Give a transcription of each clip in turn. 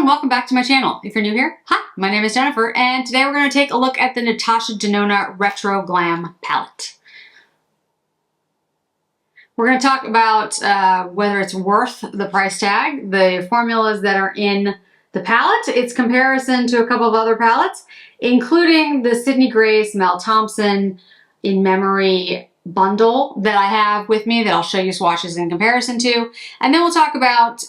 welcome back to my channel. If you're new here, hi, my name is Jennifer, and today we're going to take a look at the Natasha Denona Retro Glam palette. We're going to talk about whether it's worth the price tag, the formulas that are in the palette, its comparison to a couple of other palettes, including the Grace Mel Thompson In Memory bundle that I have with me that I'll show you swatches in comparison to. And then we'll talk about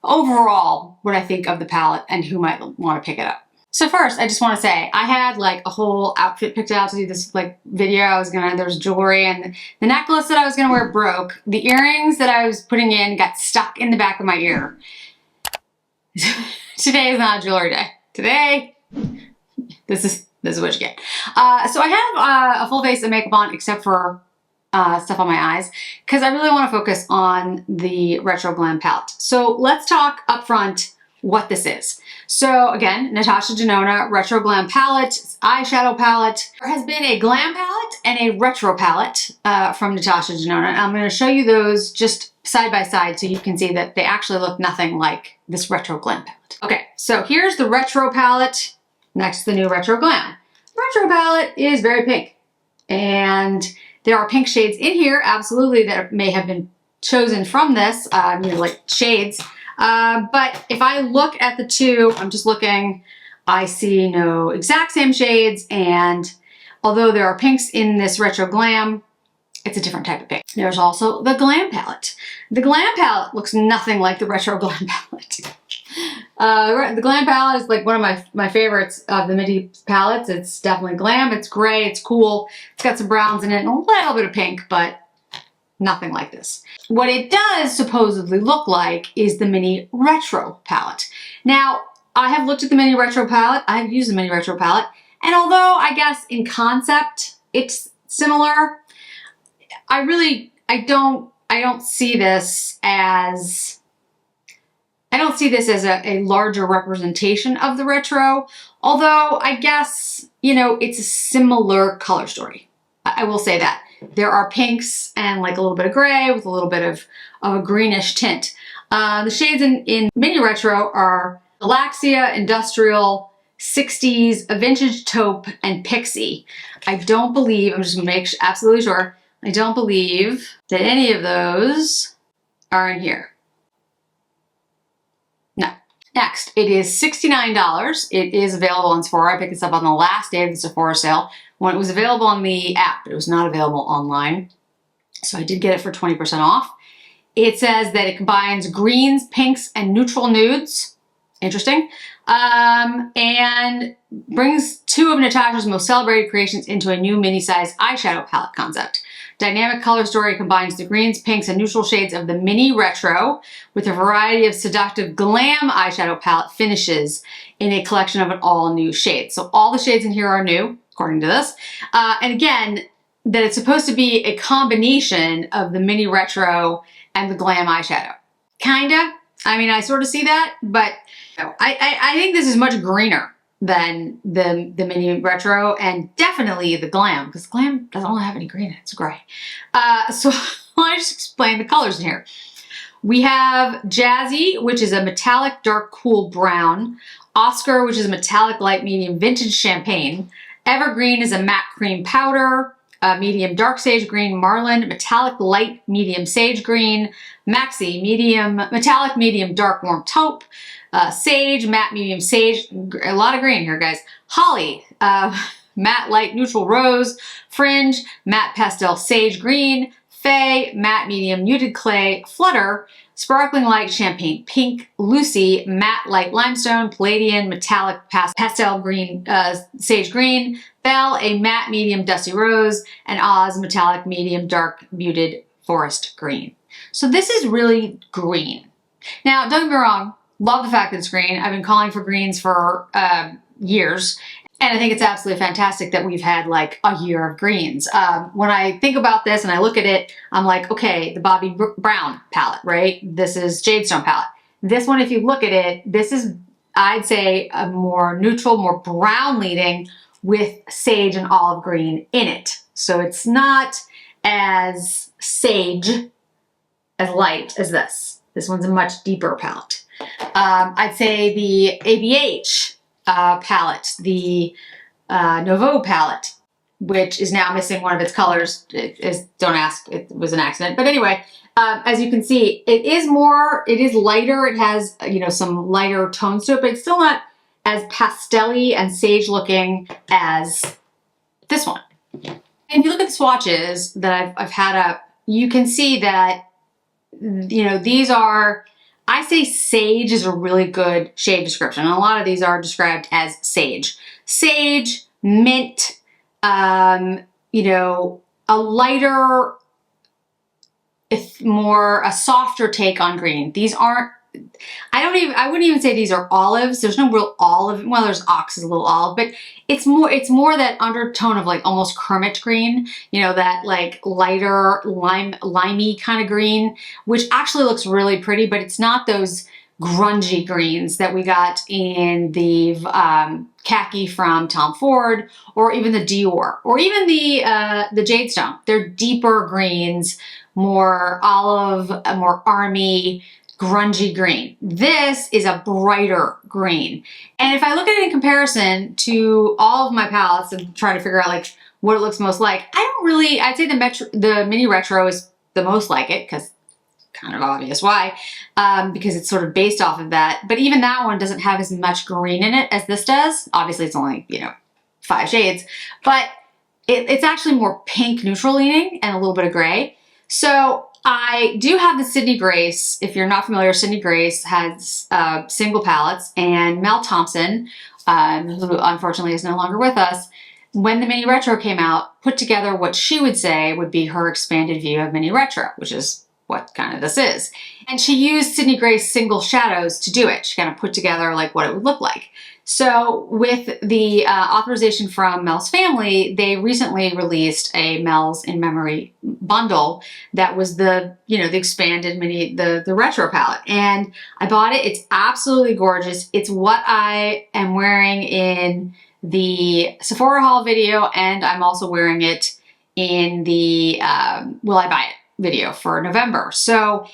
overall what I think of the palette and who might want to pick it up. So first, I just want to say, I had like a whole outfit picked out to do this like video. There's jewelry, and the necklace that I was gonna wear broke. The earrings that I was putting in got stuck in the back of my ear. Today is not a jewelry day. Today, this is what you get. So I have a full face of makeup on except for stuff on my eyes because I really want to focus on the Retro Glam palette. So let's talk up front what this is. So again, Natasha Denona Retro Glam palette, eyeshadow palette. There has been a glam palette and a retro palette from Natasha Denona. And I'm going to show you those just side by side so you can see that they actually look nothing like this Retro Glam palette. Okay, so here's the retro palette next to the new Retro Glam. Retro palette is very pink, and there are pink shades in here, absolutely, that may have been chosen from this, like shades. But if I look at the two, I'm just looking, I see no exact same shades, and although there are pinks in this Retro Glam, it's a different type of pink. There's also the Glam palette. The Glam palette looks nothing like the Retro Glam palette. The Glam palette is like one of my favorites of the midi palettes. It's definitely glam, it's gray, it's cool. It's got some browns in it and a little bit of pink, but nothing like this. What it does supposedly look like is the mini retro palette. Now, I have looked at the mini retro palette, I have used the mini retro palette, and although I guess in concept it's similar, I don't see this as a larger representation of the retro, although I guess, it's a similar color story. I will say that. There are pinks and like a little bit of gray with a little bit of a greenish tint. The shades in mini retro are Galaxia, Industrial, 60s, a Vintage Taupe, and Pixie. I don't believe, I'm just gonna make absolutely sure, I don't believe that any of those are in here. No. Next, it is $69. It is available on Sephora. I picked this up on the last day of the Sephora sale when it was available on the app, but it was not available online. So I did get it for 20% off. It says that it combines greens, pinks, and neutral nudes. Interesting. And brings two of Natasha's most celebrated creations into a new mini-size eyeshadow palette concept. Dynamic color story combines the greens, pinks, and neutral shades of the mini retro with a variety of seductive glam eyeshadow palette finishes in a collection of an all-new shades. So all the shades in here are new, according to this. And again, that it's supposed to be a combination of the mini retro and the glam eyeshadow. Kinda. I mean, I sort of see that, but I think this is much greener than the mini retro, and definitely the glam, because glam doesn't really have any green in it, it's gray. So I'll just explain the colors in here. We have Jazzy, which is a metallic dark cool brown. Oscar, which is a metallic light medium vintage champagne. Evergreen is a matte cream powder. Medium dark sage green. Marlin, metallic light medium sage green. Maxi, metallic medium dark warm taupe. Sage, matte medium sage, a lot of green here, guys. Holly, matte light neutral rose. Fringe, matte pastel sage green. Faye, matte medium muted clay. Flutter, sparkling light champagne pink. Lucy, matte light limestone. Palladian, metallic pastel green, sage green. Belle, a matte medium dusty rose. And Oz, metallic medium dark muted forest green. So this is really green. Now, don't get me wrong, love the fact that it's green. I've been calling for greens for years, and I think it's absolutely fantastic that we've had like a year of greens. When I think about this and I look at it, I'm like, okay, the Bobbi Brown palette, right? This is Jadestone palette. This one, if you look at it, this is, I'd say, a more neutral, more brown leading with sage and olive green in it. So it's not as sage, as light as this. This one's a much deeper palette. I'd say the ABH palette, the Nouveau palette, which is now missing one of its colors. Don't ask, it was an accident. But anyway, as you can see, it is lighter. It has, you know, some lighter tones to it, but it's still not as pastel-y and sage looking as this one. And if you look at the swatches that I've had up, you can see that, you know, these are, I say sage is a really good shade description. And a lot of these are described as sage. Sage, mint, you know, a lighter, a softer take on green. These aren't, I wouldn't even say these are olives. There's no real olive. Well, there's ox is a little olive, but it's more that undertone of like almost Kermit green, you know, that like lighter limey kind of green, which actually looks really pretty, but it's not those grungy greens that we got in the khaki from Tom Ford, or even the Dior, or even the Jadestone. They're deeper greens, more olive, more army, grungy green. This is a brighter green. And if I look at it in comparison to all of my palettes and try to figure out like what it looks most like, I'd say the Mini Retro is the most like it, because kind of obvious why, because it's sort of based off of that. But even that one doesn't have as much green in it as this does. Obviously it's only, you know, 5 shades, but it's actually more pink neutral leaning and a little bit of gray. So I do have the Sydney Grace. If you're not familiar, Sydney Grace has single palettes, and Mel Thompson, who unfortunately is no longer with us, when the Mini Retro came out, put together what she would say would be her expanded view of Mini Retro, which is what kind of this is. And she used Sydney Grace single shadows to do it. She kind of put together like what it would look like. So with the authorization from Mel's family, they recently released a Mel's in Memory bundle that was the, you know, the expanded mini, the retro palette. And I bought it. It's absolutely gorgeous. It's what I am wearing in the Sephora haul video, and I'm also wearing it in the Will I Buy It video for November. So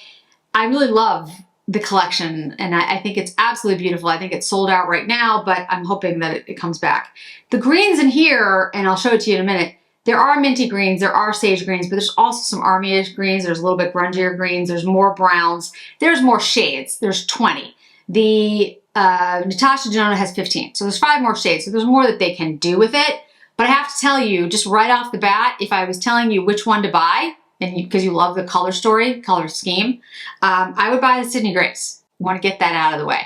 I really love the collection, and I think it's absolutely beautiful. I think it's sold out right now, but I'm hoping that it comes back. The greens in here, and I'll show it to you in a minute, there are minty greens, there are sage greens, but there's also some army-ish greens, there's a little bit grungier greens, there's more browns, there's more shades, there's 20. The Natasha Denona has 15, so there's 5 more shades, so there's more that they can do with it. But I have to tell you, just right off the bat, if I was telling you which one to buy, and because you love the color story, color scheme, I would buy the Sydney Grace. I want to get that out of the way.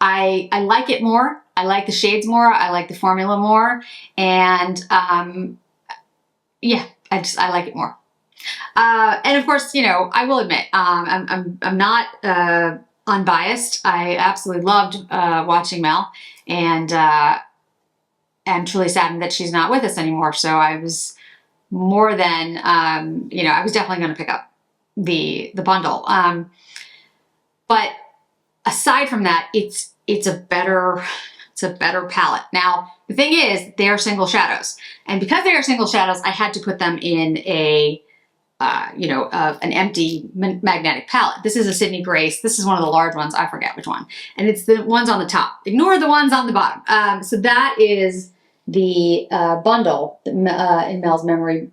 I like it more. I like the shades more. I like the formula more. And yeah, I like it more. And of course, you know, I will admit, I'm not unbiased. I absolutely loved watching Mel, and I'm truly saddened that she's not with us anymore. So I was more than, you know, I was definitely going to pick up the bundle. But aside from that, it's a better palette. Now, the thing is, they are single shadows. And because they are single shadows, I had to put them in a, you know, an empty magnetic palette. This is a Sydney Grace. This is one of the large ones. I forget which one. And it's the ones on the top. Ignore the ones on the bottom. So that is the bundle, in Mel's Memory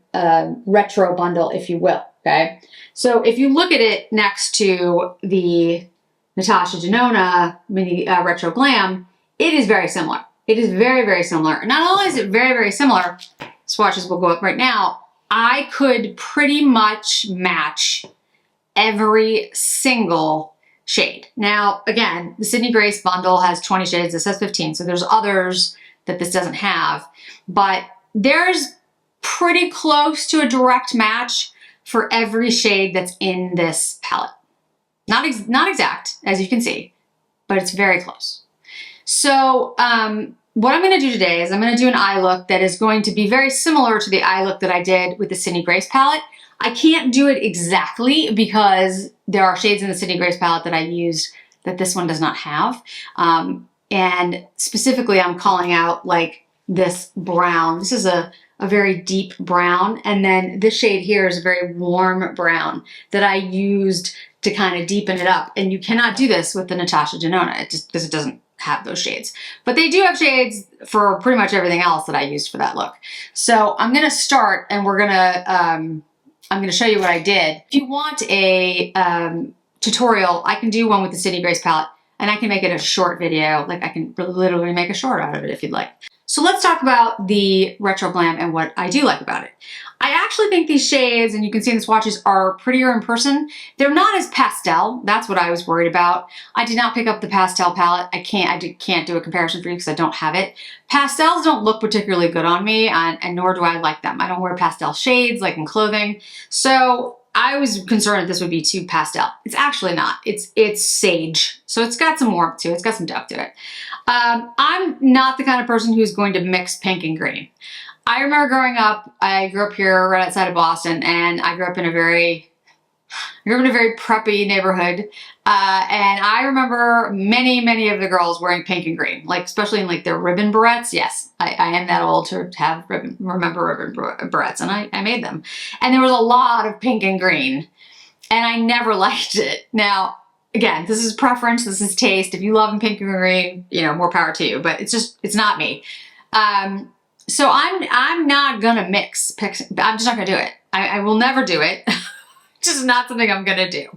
retro bundle, if you will, okay? So if you look at it next to the Natasha Denona Mini Retro Glam, it is very similar. It is very, very similar. Not only is it very, very similar, swatches will go up right now, I could pretty much match every single shade. Now, again, the Sydney Grace bundle has 20 shades. This has 15, so there's others that this doesn't have, but there's pretty close to a direct match for every shade that's in this palette. Not exact, as you can see, but it's very close. So what I'm going to do today is I'm going to do an eye look that is going to be very similar to the eye look that I did with the Sydney Grace palette. I can't do it exactly because there are shades in the Sydney Grace palette that I used that this one does not have. And specifically, I'm calling out like this brown. This is a very deep brown. And then this shade here is a very warm brown that I used to kind of deepen it up. And you cannot do this with the Natasha Denona, because it doesn't have those shades. But they do have shades for pretty much everything else that I used for that look. So I'm gonna start, and I'm gonna show you what I did. If you want a tutorial, I can do one with the Sydney Grace palette, and I can make it a short video. Like, I can literally make a short out of it if you'd like. So let's talk about the Retro Glam and what I do like about it. I actually think these shades, and you can see in the swatches, are prettier in person. They're not as pastel. That's what I was worried about. I did not pick up the pastel palette. I can't do a comparison for you because I don't have it. Pastels don't look particularly good on me, and nor do I like them. I don't wear pastel shades like in clothing. So I was concerned that this would be too pastel. It's actually not. It's sage. So it's got some warmth to it. It's got some depth to it. I'm not the kind of person who's going to mix pink and green. I remember growing up, I grew up here right outside of Boston, and I grew up in a very preppy neighborhood. And I remember many of the girls wearing pink and green, like especially in like their ribbon barrettes. Yes, I am that old to have remember ribbon barrettes, and I made them. And there was a lot of pink and green, and I never liked it. Now, again, this is preference, this is taste. If you love pink and green, you know, more power to you, but it's not me. So I'm not gonna mix picks. I'm just not gonna do it. I will never do it. Just not something I'm gonna do.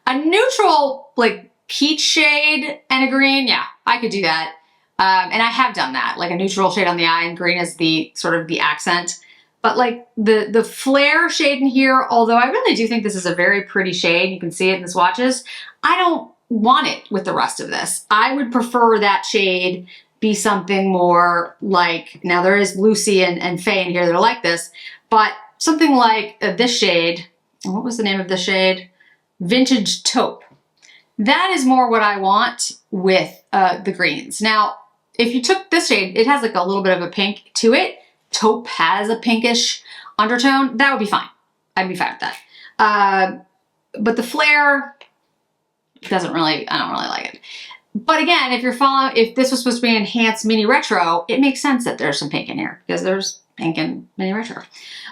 A neutral, like peach shade and a green, yeah, I could do that. And I have done that, like a neutral shade on the eye and green is the sort of the accent. But like the flare shade in here, although I really do think this is a very pretty shade, you can see it in the swatches, I don't want it with the rest of this. I would prefer that shade be something more like, now there is Lucy and Faye in here that are like this, but something like this shade, what was the name of the shade? Vintage Taupe. That is more what I want with the greens. Now, if you took this shade, it has like a little bit of a pink to it. Taupe has a pinkish undertone. That would be fine. I'd be fine with that. But the flare I don't really like it. But again, if this was supposed to be an enhanced mini retro, it makes sense that there's some pink in here because there's pink in mini retro.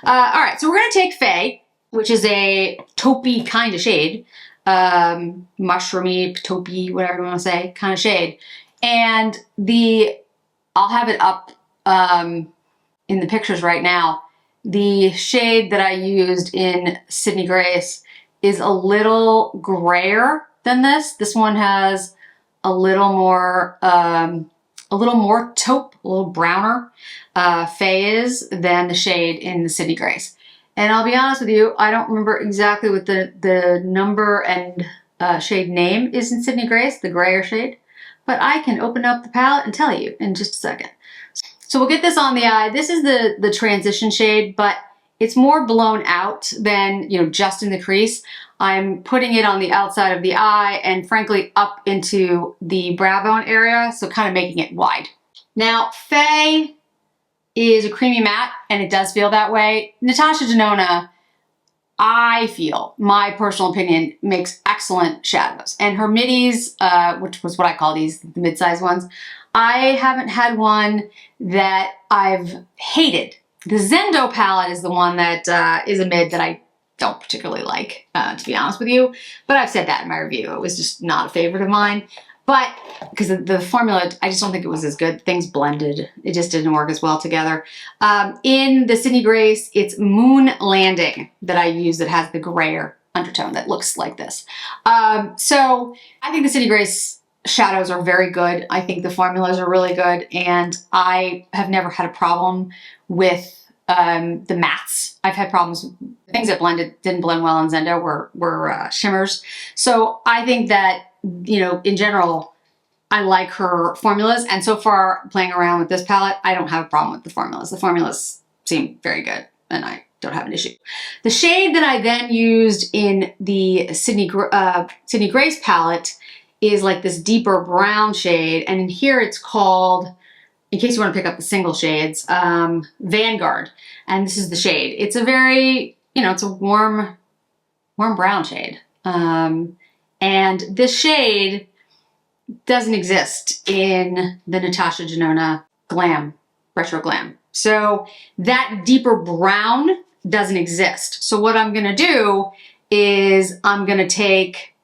All right, so we're gonna take Faye, which is a taupey kind of shade, mushroomy, taupey, whatever you want to say, kind of shade. And I'll have it up in the pictures right now. The shade that I used in Sydney Grace is a little grayer than this. This one has a little more taupe, a little browner Faye is than the shade in the Sydney Grace. And I'll be honest with you, I don't remember exactly what the number and shade name is in Sydney Grace, the grayer shade, but I can open up the palette and tell you in just a second. So we'll get this on the eye. This is the transition shade, but it's more blown out than, you know, just in the crease. I'm putting it on the outside of the eye and frankly up into the brow bone area, so kind of making it wide. Now, Faye is a creamy matte, and it does feel that way. Natasha Denona, I feel, my personal opinion, makes excellent shadows. And her middies, which was what I call these, the mid-size ones, I haven't had one that I've hated. The Zendo palette is the one that is a mid that I don't particularly like, to be honest with you. But I've said that in my review. It was just not a favorite of mine. But because the formula, I just don't think it was as good. Things blended. It just didn't work as well together. In the Sydney Grace, it's Moon Landing that I use that has the grayer undertone that looks like this. So I think the Sydney Grace shadows are very good. I think the formulas are really good. And I have never had a problem with the mattes. I've had problems. Things that didn't blend well in Zendo were shimmers. So I think that, you know, in general, I like her formulas. And so far, playing around with this palette, I don't have a problem with the formulas. The formulas seem very good, and I don't have an issue. The shade that I then used in the Sydney Grace palette is like this deeper brown shade. And in here, it's called, in case you want to pick up the single shades, Vanguard. And this is the shade. It's a very, you know, it's a warm brown shade. And this shade doesn't exist in the Natasha Denona Glam Retro Glam. So that deeper brown doesn't exist. So what I'm gonna do is I'm gonna take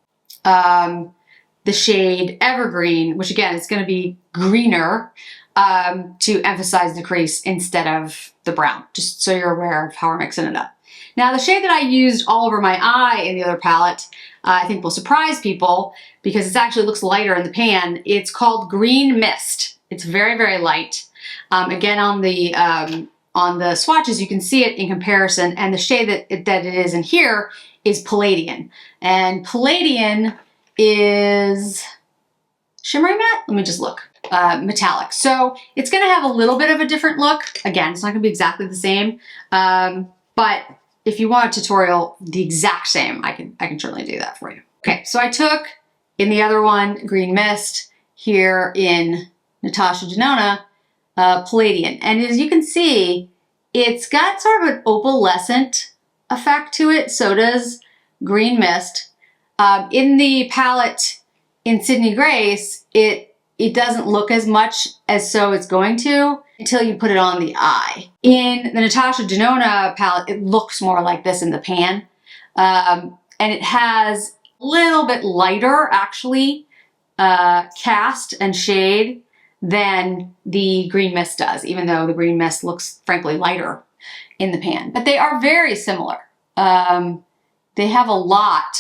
the shade Evergreen, which again is gonna be greener, to emphasize the crease instead of the brown, just so you're aware of how we're mixing it up. Now the shade that I used all over my eye in the other palette, I think will surprise people because it actually looks lighter in the pan. It's called Green Mist. It's very, very light. Again, on the swatches, you can see it in comparison, and the shade that it is in here is Palladian. And Palladian is shimmery matte? Let me just look. Metallic. So it's gonna have a little bit of a different look. Again, it's not gonna be exactly the same, but if you want a tutorial the exact same, I can certainly do that for you. Okay, so I took in the other one, Green Mist, here in Natasha Denona, Palladian. And as you can see, it's got sort of an opalescent effect to it. So does Green Mist. In the palette in Sydney Grace, it doesn't look as much as so it's going to until you put it on the eye. In the Natasha Denona palette, it looks more like this in the pan. And it has a little bit lighter, actually, cast and shade than the Green Mist does, even though the Green Mist looks, frankly, lighter in the pan. But they are very similar. They have a lot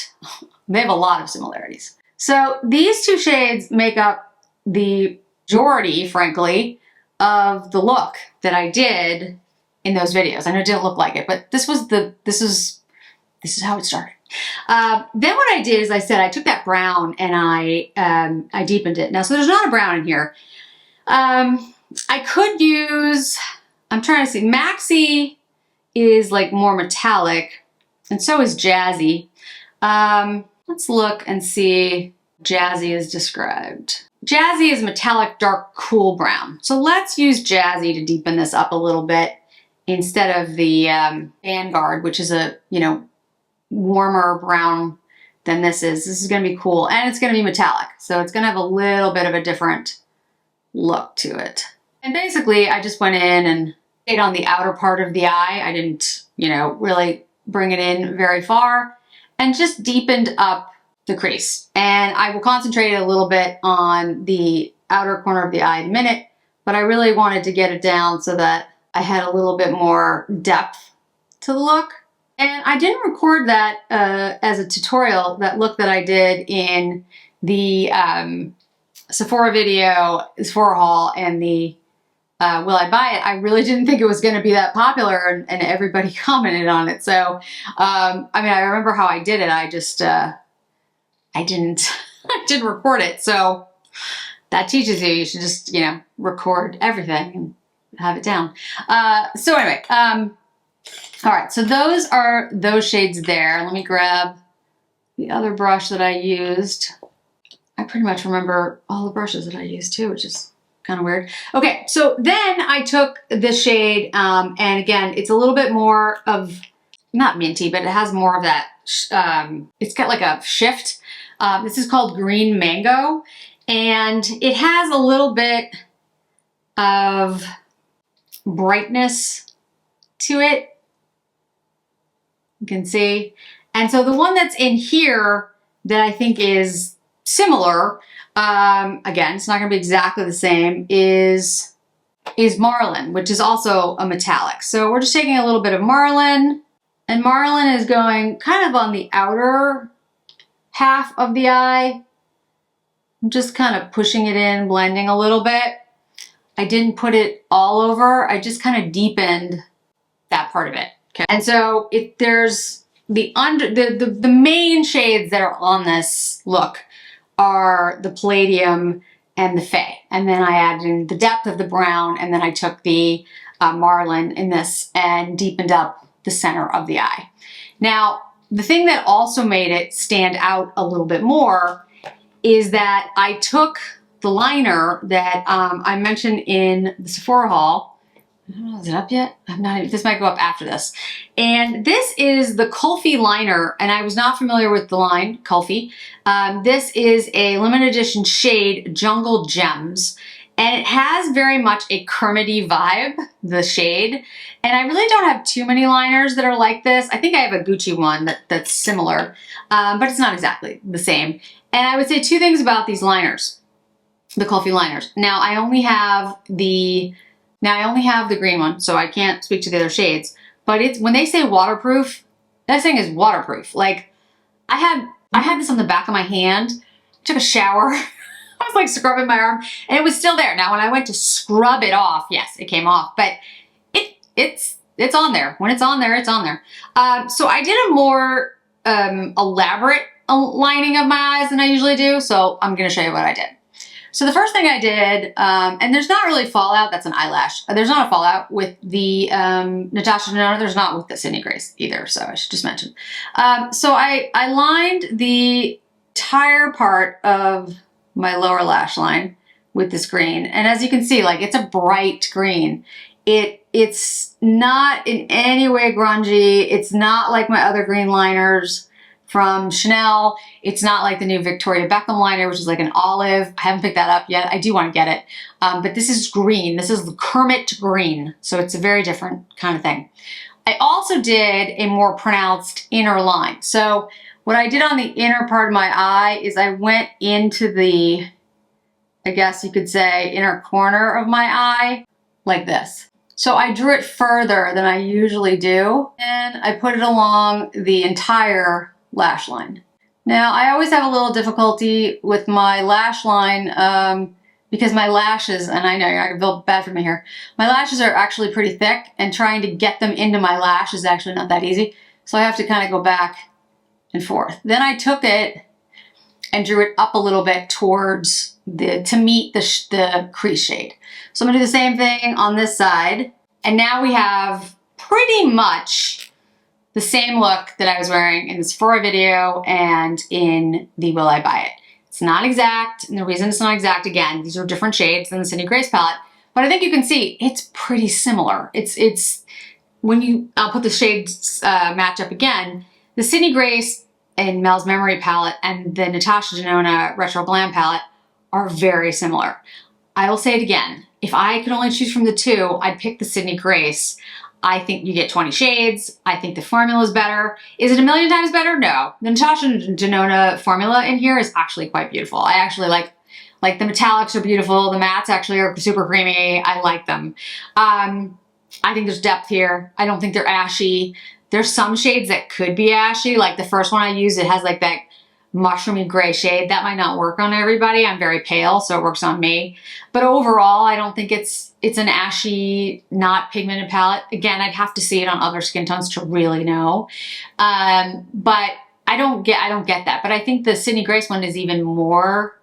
of similarities. So these two shades make up the majority, frankly, of the look that I did in those videos. I know it didn't look like it, but this is how it started. Then what I did is I said I took that brown and I deepened it. Now, so there's not a brown in here. I could use, I'm trying to see, Maxi is like more metallic, and so is Jazzy. Let's look and see Jazzy is described. Jazzy is metallic, dark, cool brown. So let's use Jazzy to deepen this up a little bit instead of the Vanguard, which is a, warmer brown than this is. This is gonna be cool, and it's gonna be metallic. So it's gonna have a little bit of a different look to it. And basically, I just went in and stayed on the outer part of the eye. I didn't, really bring it in very far, and just deepened up the crease. And I will concentrate a little bit on the outer corner of the eye in a minute, but I really wanted to get it down so that I had a little bit more depth to the look. And I didn't record that as a tutorial, that look that I did in the Sephora video, Sephora haul, and the Will I Buy It. I really didn't think it was going to be that popular, and everybody commented on it. So, I remember how I did it. I just, I didn't record it. So that teaches you, you should just, record everything and have it down. So anyway, all right, so those are those shades there. Let me grab the other brush that I used. I pretty much remember all the brushes that I used too, which is kind of weird. Okay, so then I took this shade, and again, it's a little bit more of, not minty, but it has more of that, it's got like a shift. This is called Green Mango, and it has a little bit of brightness to it. You can see. And so the one that's in here that I think is similar, again, it's not gonna be exactly the same, is Marlin, which is also a metallic. So we're just taking a little bit of Marlin, and Marlin is going kind of on the outer half of the eye. I'm just kind of pushing it in, blending a little bit. I didn't put it all over. I just kind of deepened that part of it. Okay. And so if there's the main shades that are on this look are the Palladium and the Fay. And then I added in the depth of the brown, and then I took the Marlin in this and deepened up the center of the eye. Now, the thing that also made it stand out a little bit more is that I took the liner that I mentioned in the Sephora haul. I don't know, is it up yet? This might go up after this. And this is the Kulfi liner, and I was not familiar with the line, Kulfi. This is a limited edition shade, Jungle Gems. And it has very much a Kermity vibe, the shade. And I really don't have too many liners that are like this. I think I have a Gucci one that's similar, but it's not exactly the same. And I would say two things about these liners, the Kulfi liners. Now I only have the green one, so I can't speak to the other shades. But it's when they say waterproof, that thing is waterproof. Like I had this on the back of my hand. I took a shower. I was like scrubbing my arm and it was still there. Now when I went to scrub it off, yes, it came off, but it's on there. When it's on there, it's on there. So I did a more elaborate lining of my eyes than I usually do. So I'm going to show you what I did. So the first thing I did, and there's not really fallout, that's an eyelash. There's not a fallout with the Natasha Denona, there's not with the Sydney Grace either, so I should just mention. So I lined the entire part of my lower lash line with this green. And as you can see, like it's a bright green. It's not in any way grungy. It's not like my other green liners from Chanel. It's not like the new Victoria Beckham liner, which is like an olive. I haven't picked that up yet. I do want to get it. But this is green. This is the Kermit green. So it's a very different kind of thing. I also did a more pronounced inner line. So what I did on the inner part of my eye is I went into the, I guess you could say, inner corner of my eye like this. So I drew it further than I usually do, and I put it along the entire lash line. Now, I always have a little difficulty with my lash line because my lashes, and I know you're going to feel bad for me here, my lashes are actually pretty thick, and trying to get them into my lash is actually not that easy. So I have to kind of go back and forth. Then I took it and drew it up a little bit towards to meet the crease shade. So I'm gonna do the same thing on this side. And now we have pretty much the same look that I was wearing in the Sephora video and in the Will I Buy It. It's not exact, and the reason it's not exact, again, these are different shades than the Sydney Grace palette, but I think you can see it's pretty similar. I'll put the shades match up again. The Sydney Grace and Mel's Memory palette and the Natasha Denona Retro Glam palette are very similar. I will say it again. If I could only choose from the two, I'd pick the Sydney Grace. I think you get 20 shades. I think the formula is better. Is it a million times better? No. The Natasha Denona formula in here is actually quite beautiful. I actually like the metallics are beautiful. The mattes actually are super creamy. I like them. I think there's depth here. I don't think they're ashy. There's some shades that could be ashy. Like the first one I used, it has like that mushroomy gray shade. That might not work on everybody. I'm very pale, so it works on me. But overall, I don't think it's an ashy, not pigmented palette. Again, I'd have to see it on other skin tones to really know. But I don't get that. But I think the Sydney Grace one is even more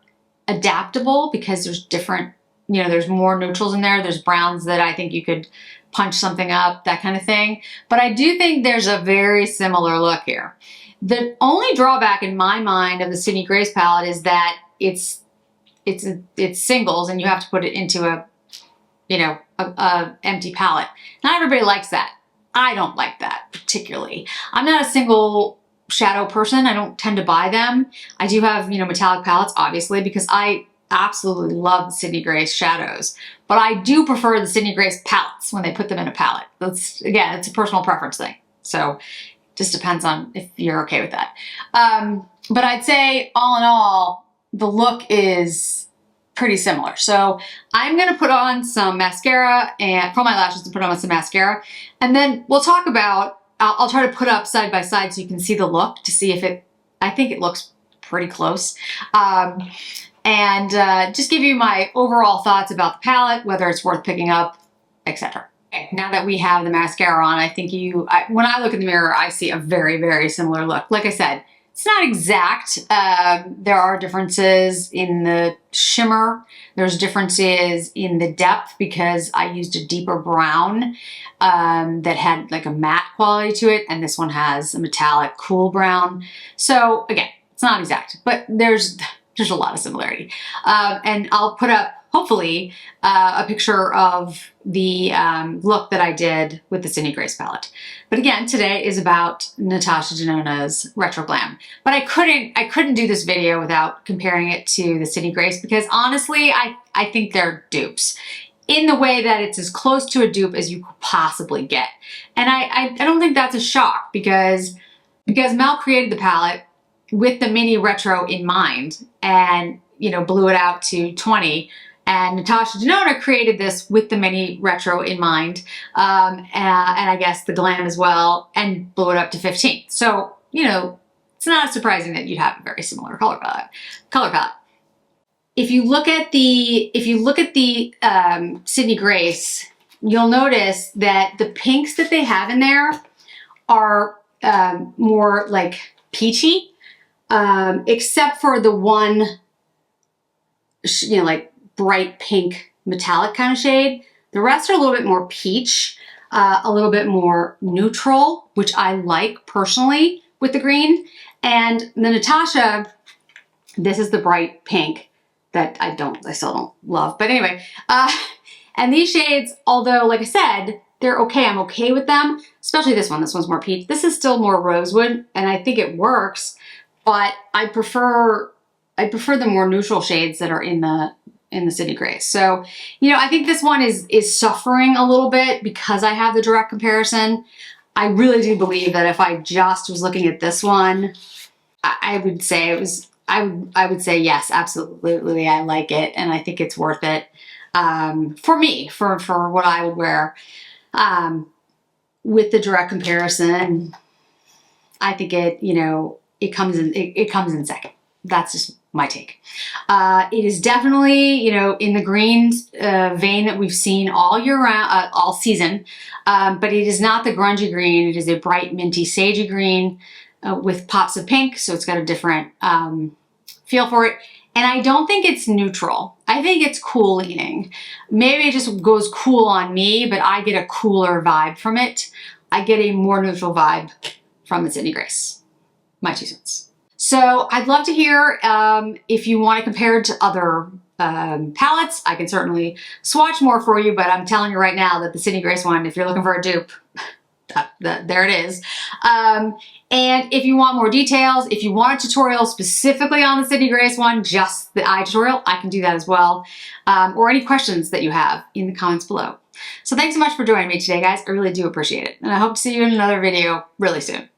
adaptable because there's different, there's more neutrals in there. There's browns that I think you could punch something up, that kind of thing. But I do think there's a very similar look here. The only drawback in my mind of the Sydney Grace palette is that it's singles and you have to put it into a empty palette. Not everybody likes that. I don't like that particularly. I'm not a single shadow person. I don't tend to buy them. I do have, metallic palettes, obviously, because I absolutely love the Sydney Grace shadows. But I do prefer the Sydney Grace palettes when they put them in a palette. Again, it's a personal preference thing. So just depends on if you're okay with that. But I'd say all in all, the look is pretty similar. So I'm going to put on some mascara and curl my lashes and put on some mascara. And then we'll talk about, I'll try to put up side by side so you can see the look to see if I think it looks pretty close. And just give you my overall thoughts about the palette, whether it's worth picking up, etc. Now that we have the mascara on, I think when I look in the mirror, I see a very, very similar look. Like I said, it's not exact. There are differences in the shimmer. There's differences in the depth because I used a deeper brown that had like a matte quality to it, and this one has a metallic cool brown. So again, it's not exact, but there's a lot of similarity. And I'll put up hopefully, a picture of the look that I did with the Sydney Grace palette. But again, today is about Natasha Denona's Retro Glam. But I couldn't do this video without comparing it to the Sydney Grace because honestly, I think they're dupes in the way that it's as close to a dupe as you could possibly get. And I don't think that's a shock because Mel created the palette with the mini retro in mind and, you know, blew it out to 20. And Natasha Denona created this with the mini retro in mind, and I guess the glam as well, and blew it up to 15. So, you know, it's not surprising that you'd have a very similar color palette. If you look at the Sydney Grace, you'll notice that the pinks that they have in there are more like peachy, except for the one, you know, like bright pink metallic kind of shade. The rest are a little bit more peach, a little bit more neutral, which I like personally with the green. And the Natasha, this is the bright pink that I still don't love. But anyway, and these shades, although like I said, they're okay. I'm okay with them, especially this one. This one's more peach. This is still more rosewood, and I think it works, but I prefer the more neutral shades that are in the Sydney Grace. So, you know, I think this one is suffering a little bit because I have the direct comparison. I really do believe that if I just was looking at this one, I would say it was, I would say yes, absolutely, I like it, and I think it's worth it for me, for what I would wear. With the direct comparison, I think it, you know, it comes in second. That's just my take. It is definitely, you know, in the greens vein that we've seen all year round, all season, but it is not the grungy green. It is a bright minty sagey green with pops of pink, so it's got a different feel for it. And I don't think it's neutral. I think it's cool leaning. Maybe it just goes cool on me, but I get a cooler vibe from it. I get a more neutral vibe from the Sydney Grace. My 2 cents. So I'd love to hear if you want to compare it to other palettes. I can certainly swatch more for you, but I'm telling you right now that the Sydney Grace one, if you're looking for a dupe, there it is. And if you want more details, if you want a tutorial specifically on the Sydney Grace one, just the eye tutorial, I can do that as well. Or any questions that you have in the comments below. So thanks so much for joining me today, guys. I really do appreciate it. And I hope to see you in another video really soon.